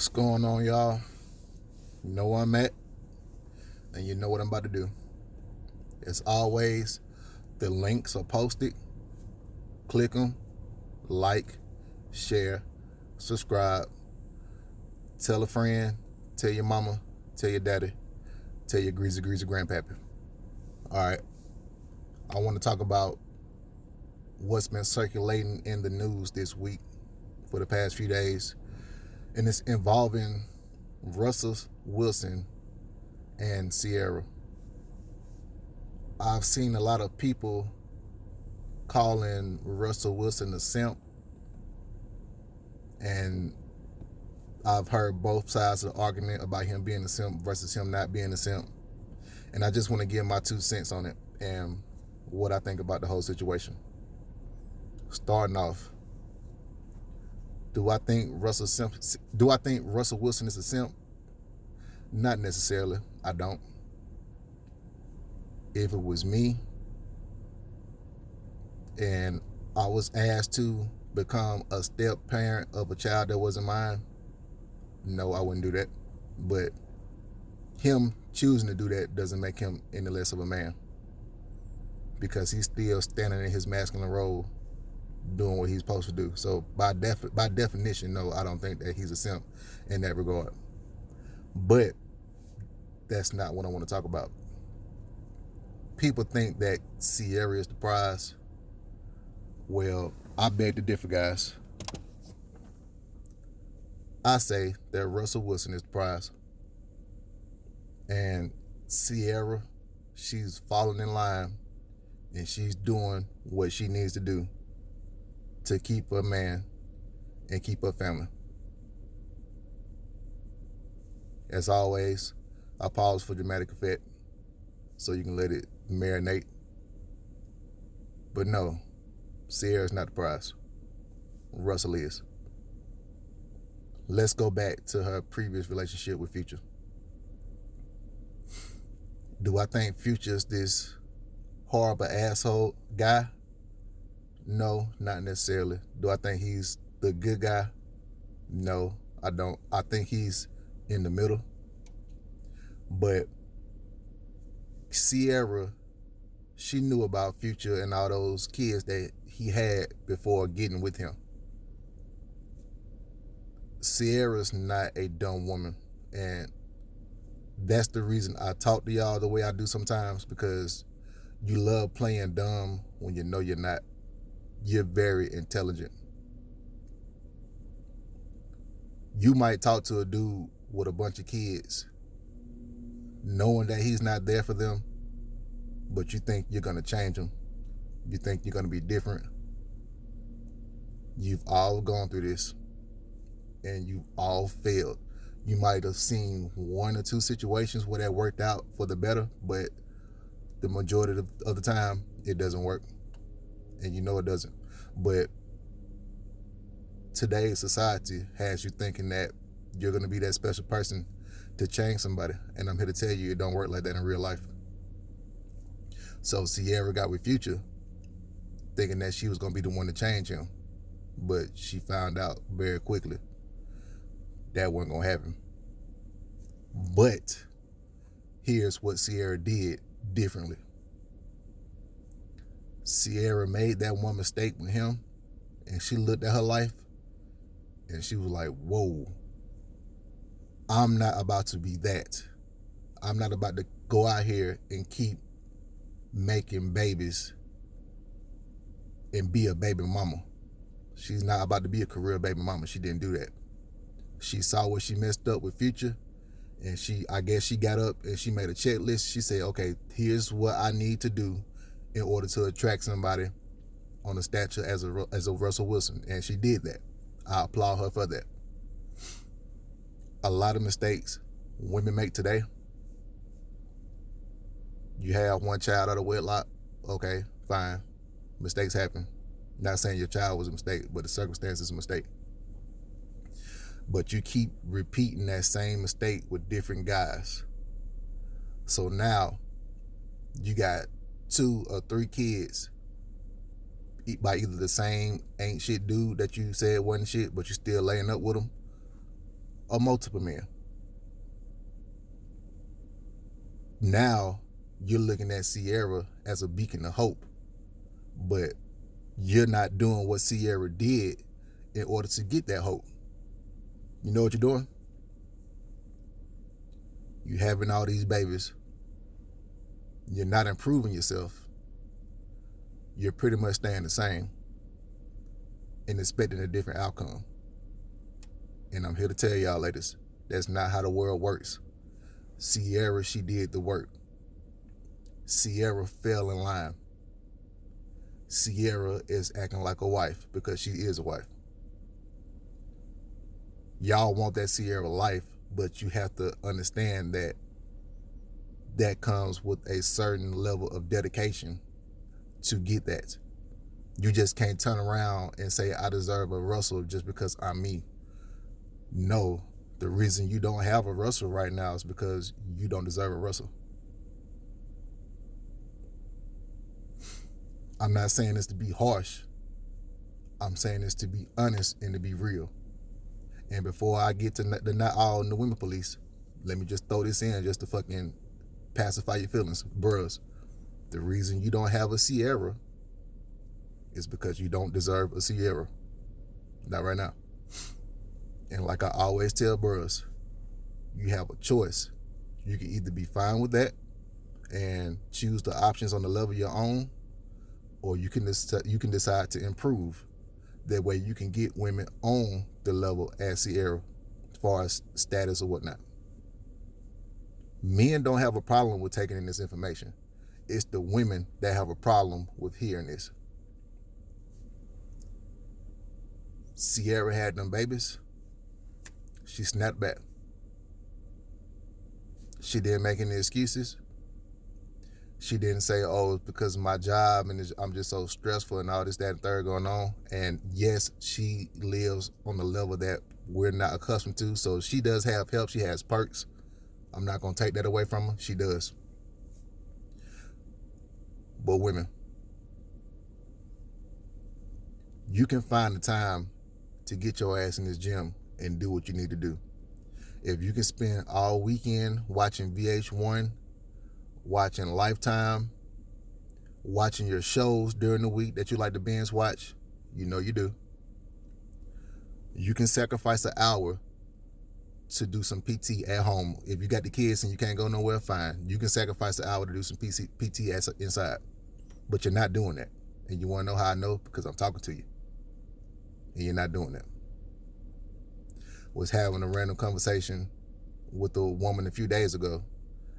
What's going on, y'all? You know where I'm at, and you know what I'm about to do. As always, the links are posted. Click them, like, share, subscribe, tell a friend, tell your mama, tell your daddy, tell your greasy grandpappy. All right, I want to talk about what's been circulating in the news this week for the past few days, and it's involving Russell Wilson and Ciara. I've seen a lot of people calling Russell Wilson a simp, and I've heard both sides of the argument about him being a simp versus him not being a simp. And I just want to give my 2 cents on it and what I think about the whole situation. Starting off, do I think Russell Wilson is a simp? Not necessarily. I don't. If it was me and I was asked to become a step parent of a child that wasn't mine, no, I wouldn't do that. But him choosing to do that doesn't make him any less of a man, because he's still standing in his masculine role, doing what he's supposed to do. So by definition, no, I don't think that he's a simp in that regard. But that's not what I want to talk about. People think that Ciara is the prize. Well, I beg to differ, guys. I say that Russell Wilson is the prize. And Ciara, she's falling in line, and she's doing what she needs to do to keep her man and keep her family. As always, I pause for dramatic effect so you can let it marinate. But no, Ciara's not the prize. Russell is. Let's go back to her previous relationship with Future. Do I think Future's this horrible asshole guy? No, not necessarily. Do I think he's the good guy? No, I don't. I think he's in the middle. But Ciara, she knew about Future and all those kids that he had before getting with him. Ciara's not a dumb woman, and that's the reason I talk to y'all the way I do sometimes, because you love playing dumb when you know you're not. You're very intelligent. You might talk to a dude with a bunch of kids knowing that he's not there for them, but you think you're going to change him. You think you're going to be different. You've all gone through this, and you've all failed. You might have seen 1 or 2 situations where that worked out for the better, but the majority of the time, it doesn't work. And you know it doesn't. But today's society has you thinking that you're going to be that special person to change somebody. And I'm here to tell you, it don't work like that in real life. So Ciara got with Future thinking that she was going to be the one to change him. But she found out very quickly that wasn't going to happen. But here's what Ciara did differently. Ciara made that one mistake with him, and she looked at her life, and she was like, whoa, I'm not about to be that. I'm not about to go out here and keep making babies and be a baby mama. She's not about to be a career baby mama. She didn't do that. She saw what she messed up with Future, and I guess she got up and she made a checklist. She said, okay, here's what I need to do in order to attract somebody on the stature as a Russell Wilson. And she did that. I applaud her for that. A lot of mistakes women make today. You have one child out of wedlock. Okay, fine. Mistakes happen. Not saying your child was a mistake, but the circumstance is a mistake. But you keep repeating that same mistake with different guys. So now you got 2 or 3 kids by either the same ain't shit dude that you said wasn't shit, but you still laying up with him, or multiple men. Now you're looking at Ciara as a beacon of hope, but you're not doing what Ciara did in order to get that hope. You know what you're doing? You're having all these babies. You're not improving yourself. You're pretty much staying the same and expecting a different outcome. And I'm here to tell y'all, ladies, that's not how the world works. Ciara, she did the work. Ciara fell in line. Ciara is acting like a wife because she is a wife. Y'all want that Ciara life, but you have to understand that that comes with a certain level of dedication to get that. You just can't turn around and say, I deserve a Russell just because I'm me. No, the reason you don't have a Russell right now is because you don't deserve a Russell. I'm not saying this to be harsh. I'm saying this to be honest and to be real. And before I get to the not all in the women police, let me just throw this in just to fucking pacify your feelings. Bros, the reason you don't have a Ciara is because you don't deserve a Ciara. Not right now. And like I always tell bros, you have a choice. You can either be fine with that and choose the options on the level of your own, or you can decide to improve. That way you can get women on the level as Ciara as far as status or whatnot. Men don't have a problem with taking in this information. It's the women that have a problem with hearing this. Ciara had them babies. She snapped back. She didn't make any excuses. She didn't say, oh, it's because of my job and I'm just so stressful and all this, that, and third going on. And yes, she lives on the level that we're not accustomed to. So she does have help. She has perks. I'm not going to take that away from her. She does. But women, you can find the time to get your ass in this gym and do what you need to do. If you can spend all weekend watching VH1, watching Lifetime, watching your shows during the week that you like to binge watch, you know you do. You can sacrifice an hour to do some PT at home. If you got the kids and you can't go nowhere, fine. You can sacrifice an hour to do some PT inside. But you're not doing that. And you want to know how I know? Because I'm talking to you. And you're not doing that. Was having a random conversation with a woman a few days ago,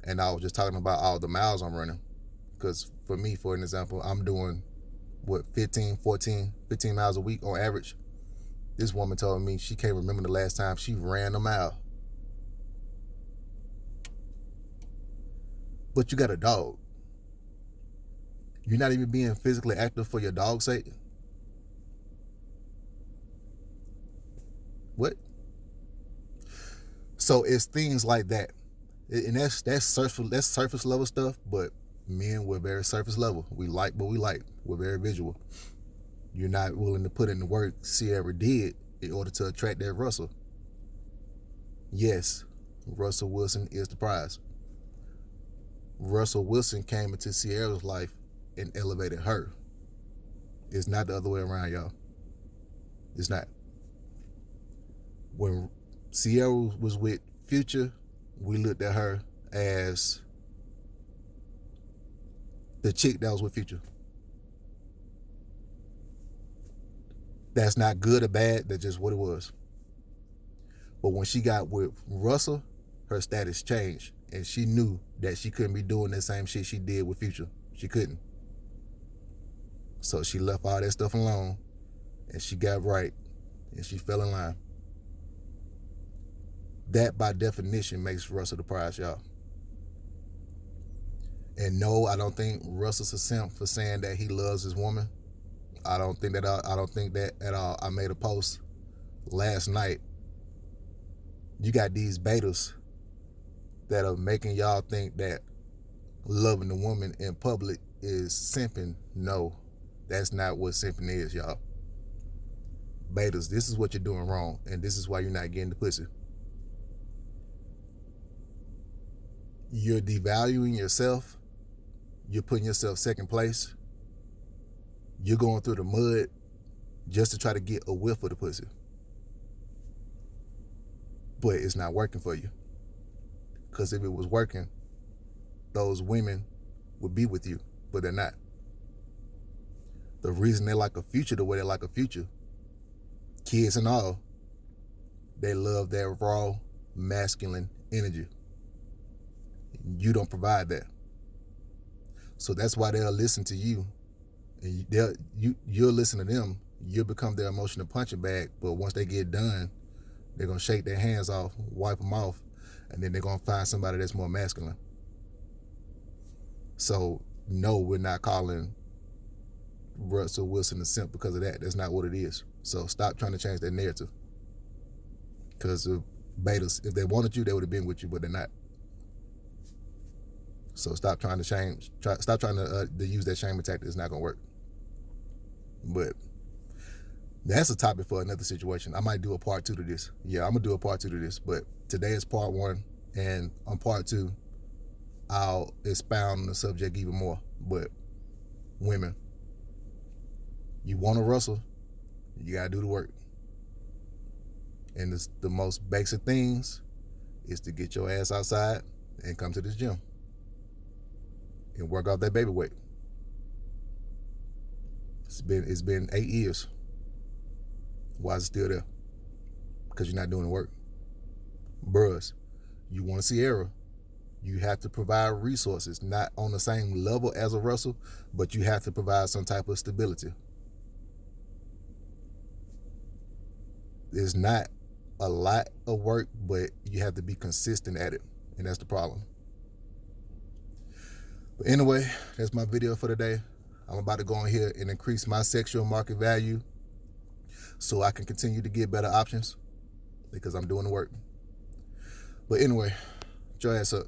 and I was just talking about all the miles I'm running. Because for me, for an example, I'm doing, 15 miles a week on average. This woman told me she can't remember the last time she ran a mile. But you got a dog. You're not even being physically active for your dog's sake. What? So it's things like that. And that's surface level stuff, but men, we're very surface level. We like what we like. We're very visual. You're not willing to put in the work Ciara did in order to attract that Russell. Yes, Russell Wilson is the prize. Russell Wilson came into Ciara's life and elevated her. It's not the other way around, y'all. It's not. When Ciara was with Future, we looked at her as the chick that was with Future. That's not good or bad, that's just what it was. But when she got with Russell, her status changed, and she knew that she couldn't be doing the same shit she did with Future. She couldn't. So she left all that stuff alone, and she got right, and she fell in line. That, by definition, makes Russell the prize, y'all. And no, I don't think Russell's a simp for saying that he loves his woman. I don't think that at all. I made a post last night. You got these betas that are making y'all think that loving the woman in public is simping. No, that's not what simping is, y'all. Betas, this is what you're doing wrong, and this is why you're not getting the pussy. you're devaluing yourself. You're putting yourself second place. You're going through the mud just to try to get a whiff of the pussy. But it's not working for you. Because if it was working, those women would be with you, but they're not. The reason they like a future the way they like a future, kids and all, they love that raw, masculine energy. You don't provide that. So that's why they'll listen to you. And you'll listen to them. You'll become their emotional punching bag. But once they get done, they're going to shake their hands off, wipe them off, and then they're going to find somebody that's more masculine. So, no, we're not calling Russell Wilson a simp because of that. That's not what it is. So stop trying to change that narrative. Because betas, if they wanted you, they would have been with you, but they're not. So stop trying to change. Stop trying to use that shaming tactic. It's not going to work. But that's a topic for another situation. I might do a part 2 to this. Yeah, I'm going to do a part 2 to this. But today is part 1. And on part 2, I'll expound on the subject even more. But women, you want to wrestle, you got to do the work. And the most basic things is to get your ass outside and come to this gym and work out that baby weight. It's been 8 years. Why is it still there? Because you're not doing the work. Bruhs, you want to Ciara, you have to provide resources, not on the same level as a wrestler, but you have to provide some type of stability. It's not a lot of work, but you have to be consistent at it, and that's the problem. But anyway, that's my video for today. I'm about to go in here and increase my sexual market value so I can continue to get better options because I'm doing the work. But anyway, get your ass up.